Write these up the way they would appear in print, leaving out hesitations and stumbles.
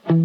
Hello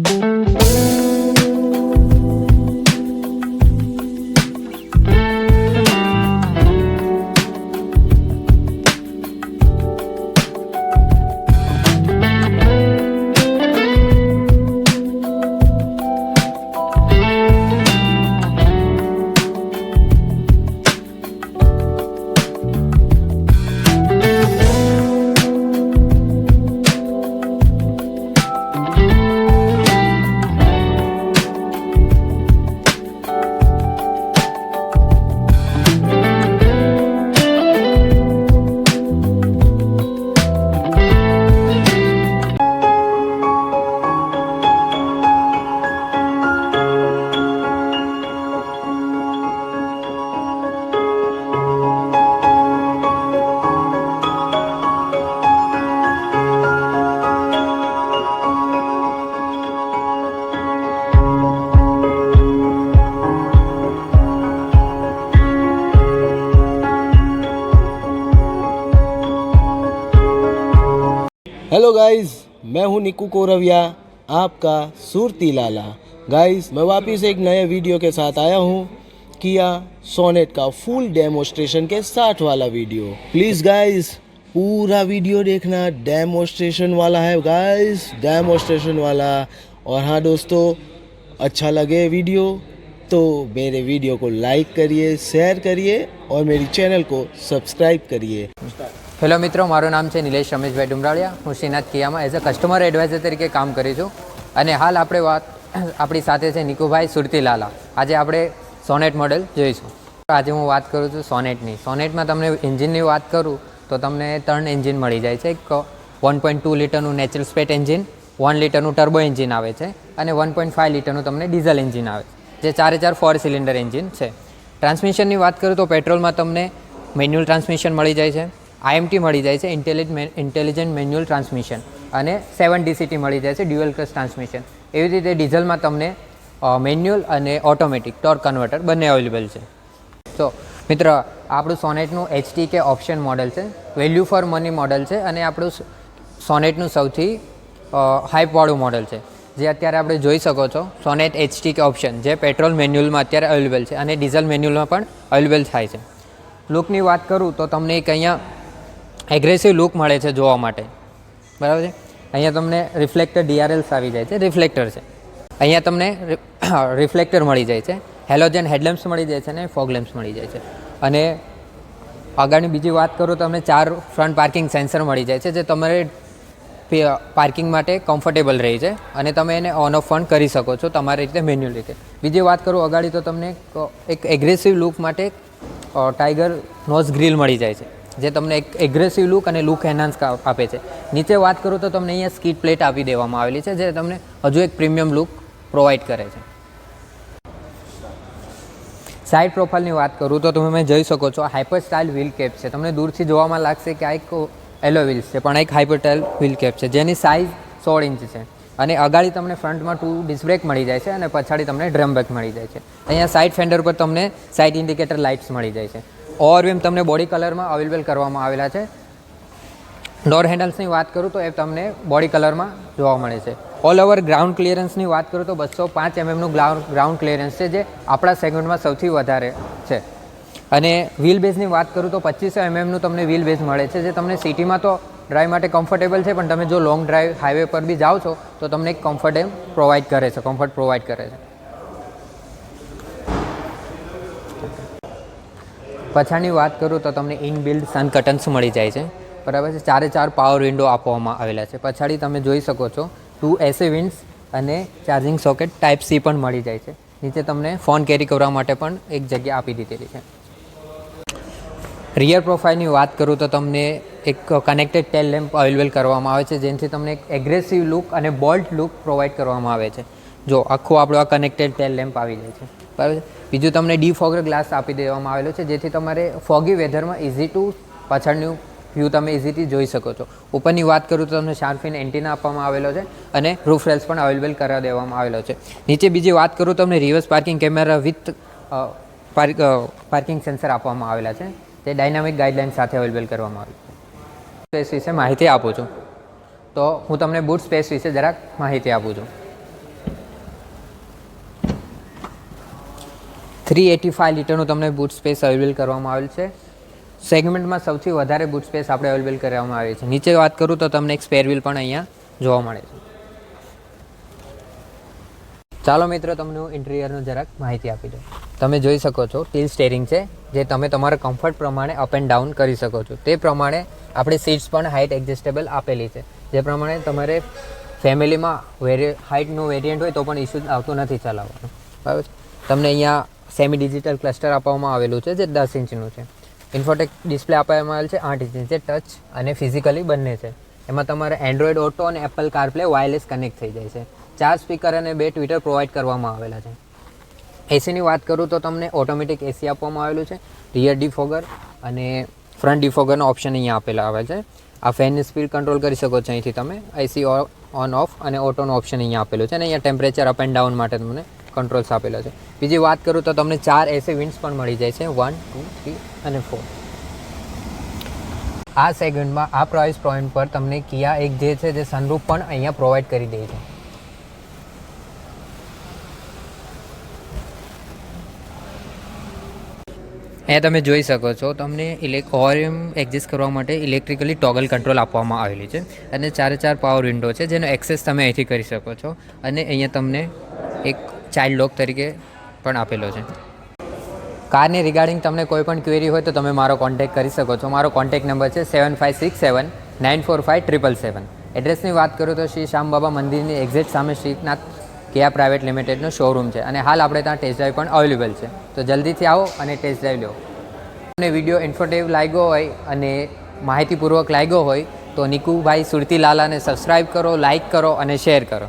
guys, मैं हूं निकू कोरविया, आपका सूरती लाला। गाइस, मैं वापस एक नए वीडियो के साथ आया हूं, किया सोनेट का फुल डेमोस्ट्रेशन के साथ वाला वीडियो। प्लीज़ गाइस पूरा वीडियो देखना, डेमोस्ट्रेशन वाला है गाइस, डेमोस्ट्रेशन वाला। और हाँ दोस्तों, अच्छा लगे वीडियो तो मेरे वीडियो को लाइक करिए, शेयर करिए और मेरी चैनल को सब्सक्राइब करिए। હેલો મિત્રો, મારું નામ છે નિલેશ રમેશભાઈ ડુમરાળિયા. હું શ્રીનાથ કિયામાં એઝ અ કસ્ટમર એડવાઇઝર તરીકે કામ કરું છું. અને હાલ આપણી સાથે છે નિકુભાઈ સુરતીલાલા. આજે આપણે સોનેટ મોડેલ જોઈશું. આજે હું વાત કરું છું સોનેટની. સોનેટમાં તમને એન્જિનની વાત કરું તો તમને 3 એન્જિન મળી જાય છે. એક 1.2 લીટરનું નેચરલ સ્પેટ એન્જિન, 1 લીટરનું ટર્બો એન્જિન આવે છે અને 1.5 લીટરનું તમને ડીઝલ એન્જિન આવે છે, જે 4x4 4 સિલિન્ડર એન્જિન છે. ટ્રાન્સમિશનની વાત કરું તો પેટ્રોલમાં તમને મેન્યુઅલ ટ્રાન્સમિશન મળી જાય છે, IMT મળી જાય છે, ઇન્ટેલિજન્ટ મેન્યુઅલ ટ્રાન્સમિશન, અને 7 DCT મળી જાય છે, ડ્યુઅલ ક્લચ ટ્રાન્સમિશન. એવી રીતે ડીઝલમાં તમને મેન્યુઅલ અને ઓટોમેટિક ટોર્ક કન્વર્ટર બંને અવેલેબલ છે. તો મિત્ર, આપણું સોનેટનું HTK ઓપ્શન મોડલ છે, વેલ્યુ ફોર મની મોડલ છે અને આપણું સોનેટનું સૌથી હાઈપવાળું મોડલ છે, જે અત્યારે આપણે જોઈ શકો છો. સોનેટ HTK ઓપ્શન જે પેટ્રોલ મેન્યુઅલમાં અત્યારે અવેલેબલ છે અને ડીઝલ મેન્યુઅલમાં પણ અવેલેબલ થાય છે. લુકની વાત કરું તો તમને એક અહીંયા એગ્રેસિવ લુક મળે છે જોવા માટે, બરાબર છે. અહીંયા તમને રિફ્લેક્ટર DRLs આવી જાય છે, રિફ્લેક્ટર છે. અહીંયા તમને રિફ્લેક્ટર મળી જાય છે, હેલોજન હેડલેમ્પ્સ મળી જાય છે અને ફોગ લેમ્પ્સ મળી જાય છે. અને આગળની બીજી વાત કરું તો તમને 4 ફ્રન્ટ પાર્કિંગ સેન્સર મળી જાય છે, જે તમારે પાર્કિંગ માટે કમ્ફર્ટેબલ રહે છે અને તમે એને ઓન ઓફ પણ કરી શકો છો તમારી રીતે, મેન્યુઅલ રીતે. બીજી વાત કરું અગાડી તો તમને એક એગ્રેસિવ લુક માટે ટાઈગર નોઝ ગ્રીલ મળી જાય છે, જે તમને એક એગ્રેસિવ લુક અને લુક એન્હાન્સ આપે છે. નીચે વાત કરું તો તમને અહીંયા સ્કીડ પ્લેટ આપી દેવામાં આવેલી છે, જે તમને હજુ એક પ્રીમિયમ લુક પ્રોવાઈડ કરે છે. સાઇડ પ્રોફાઇલની વાત કરું તો તમે જોઈ શકો છો હાઇપર સ્ટાઇલ વ્હીલ કેપ છે. તમને દૂરથી જોવામાં લાગશે કે આ એક એલો વ્હીલ્સ છે, પણ એક હાઇપર સ્ટાઇલ વ્હીલ કેપ છે, જેની સાઇઝ 16 ઇંચ છે. અને અગાડી તમને ફ્રન્ટમાં 2 ડિસ્ક બ્રેક મળી જાય છે અને પછાડી તમને ડ્રમ બ્રેક મળી જાય છે. અહીંયા સાઇડ ફેન્ડર પર તમને સાઇડ ઇન્ડિકેટર લાઇટ્સ મળી જાય છે. ઓવરવેમ તમને બોડી કલરમાં અવેલેબલ કરવામાં આવેલા છે. ડોર હેન્ડલ્સની વાત કરું તો એ તમને બોડી કલરમાં જોવા મળે છે. ઓલ ઓવર ગ્રાઉન્ડ ક્લિયરન્સની વાત કરું તો 205 mmનું ગ્રાઉન્ડ ક્લિયરન્સ છે, જે આપણા સેગમેન્ટમાં સૌથી વધારે છે. અને વ્હીલ બેઝની વાત કરું તો 2500 mmનું તમને વ્હીલ બેઝ મળે છે, જે તમને સિટીમાં તો ડ્રાઈવ માટે કમ્ફર્ટેબલ છે, પણ તમે જો લોંગ ડ્રાઈવ હાઈવે પર બી જાઓ છો તો તમને એક કમ્ફર્ટ પ્રોવાઈડ કરે છે. પછાડની વાત કરું તો તમને ઇનબિલ્ડ સન કર્ટન્સ મળી જાય છે, બરાબર છે. 4x4 પાવર વિન્ડો આપવામાં આવેલા છે. પછાડી તમે જોઈ શકો છો 2 AC વિન્ડ્સ અને ચાર્જિંગ સોકેટ ટાઈપ C પણ મળી જાય છે. નીચે તમને ફોન કેરી કરવા માટે પણ એક જગ્યા આપી દીધેલી છે. રિયર પ્રોફાઇલની વાત કરું તો તમને એક કનેક્ટેડ ટેલ લેમ્પ અવેલેબલ કરવામાં આવે છે, જેનાથી તમને એક એગ્રેસિવ લુક અને બોલ્ડ લુક પ્રોવાઈડ કરવામાં આવે છે. જો આખું આપણું આ કનેક્ટેડ ટેલ લેમ્પ આવી જાય છે, બરાબર છે. બીજું તમને ડીફોગર ગ્લાસ આપી દેવામાં આવેલો છે, જેથી તમારે ફોગી વેધરમાં ઇઝી ટુ પાછળનું વ્યૂ તમે ઇઝીથી જોઈ શકો છો. ઉપરની વાત કરું તો તમને શાર્પફિન એન્ટીના આપવામાં આવેલો છે અને રૂફ રેલ્સ પણ અવેલેબલ કરાવી દેવામાં આવેલો છે. નીચે બીજી વાત કરું તો તમને reverse parking camera with parking sensor આપવામાં આવેલા છે, તે ડાયનામિક ગાઈડલાઇન સાથે અવેલેબલ કરવામાં આવેલ છે. સ્પેસ વિશે માહિતી આપું છું તો હું તમને બૂટ સ્પેસ વિશે જરાક માહિતી આપું છું. 385 લીટરનું તમને બૂટ સ્પેસ અવેલેબલ કરવામાં આવેલ છે. સેગમેન્ટમાં સૌથી વધારે બૂટ સ્પેસ આપણે અવેલેબલ કરવામાં આવી છે. નીચે વાત કરું તો તમને એક સ્પેર વ્હીલ પણ અહીંયા જોવા મળે છે. ચાલો મિત્રો, તમને હું ઇન્ટિરિયરનું જરાક માહિતી આપી દઉં. તમે જોઈ શકો છો ટીલ સ્ટેરિંગ છે, જે તમે તમારા કમ્ફર્ટ પ્રમાણે અપ એન્ડ ડાઉન કરી શકો છો. તે પ્રમાણે આપણે સીટ્સ પણ હાઇટ એડજસ્ટેબલ આપેલી છે, જે પ્રમાણે તમારે ફેમિલીમાં હાઇટનું વેરિયન્ટ હોય તો પણ ઇસ્યુ આવતું નથી ચલાવવાનું. બરાબર. તમને અહીંયા સેમી ડિજિટલ ક્લસ્ટર આપવામાં આવેલું છે, જે 10 ઇંચનું છે. ઇન્ફોટેક ડિસ્પ્લે આપવામાં આવેલ છે 8 ઇંચની, જે ટચ અને ફિઝિકલી બંને છે. એમાં તમારે એન્ડ્રોઇડ ઓટો અને એપલ કારપ્લે વાયરલેસ કનેક્ટ થઈ જાય છે. 4 સ્પીકર અને 2 ટ્વિટર પ્રોવાઈડ કરવામાં આવેલા છે. એસીની વાત કરું તો તમને ઓટોમેટિક એસી આપવામાં આવેલું છે, રિયર ડિફોગર અને ફ્રન્ટ ડિફોગરનો ઓપ્શન અહીંયા આપેલા આવે છે. આ ફેનની સ્પીડ કંટ્રોલ કરી શકો છો અહીંથી તમે. એસી ઓન ઓફ અને ઓટોનો ઓપ્શન અહીંયા આપેલું છે, અને અહીંયા ટેમ્પરેચર અપ એન્ડ ડાઉન માટે તમને કંટ્રોલ્સ આપેલા છે. બીજી વાત કરું તો તમને 4 એસી વિન્ડ્સ પણ મળી જાય છે, 1, 2, 3 અને 4. આ સેગમેન્ટમાં આ પ્રાઇસ પોઈન્ટ પર તમને કિયા એક જે છે, જે સનરૂફ પણ અહીંયા પ્રોવાઈડ કરી દે છે. અહીંયા તમે જોઈ શકો છો, તમને ઓરિયમ એડજસ્ટ કરવા માટે ઇલેક્ટ્રિકલી ટોગલ કંટ્રોલ આપવામાં આવેલી છે, અને 4 પાવર વિન્ડો છે, જેનો એક્સેસ તમે અહીંથી કરી શકો છો. અને અહીંયા તમને એક ચાઇલ્ડ લોક તરીકે પણ આપેલો છે. કારની રિગાર્ડિંગ તમને કોઈ પણ ક્વેરી હોય તો તમે મારો કોન્ટેક્ટ કરી શકો છો. મારો કોન્ટેક્ટ નંબર છે 7567945777. એડ્રેસની વાત કરું તો શ્રી શ્યામબાબા મંદિરની એક્ઝેક્ટ સામે શ્રીનાથ કિયા પ્રાઇવેટ લિમિટેડનો શોરૂમ છે, અને હાલ આપણે ત્યાં ટેસ્ટ ડ્રાઈવ પણ અવેલેબલ છે. તો જલ્દીથી આવો અને ટેસ્ટ ડ્રાઈવ લો. તમને વિડીયો ઇન્ફોર્મેટિવ લાગ્યો હોય અને માહિતીપૂર્વક લાગ્યો હોય તો નિકુભાઈ સુરતીલાલાને સબસ્ક્રાઈબ કરો, લાઇક કરો અને શેર કરો.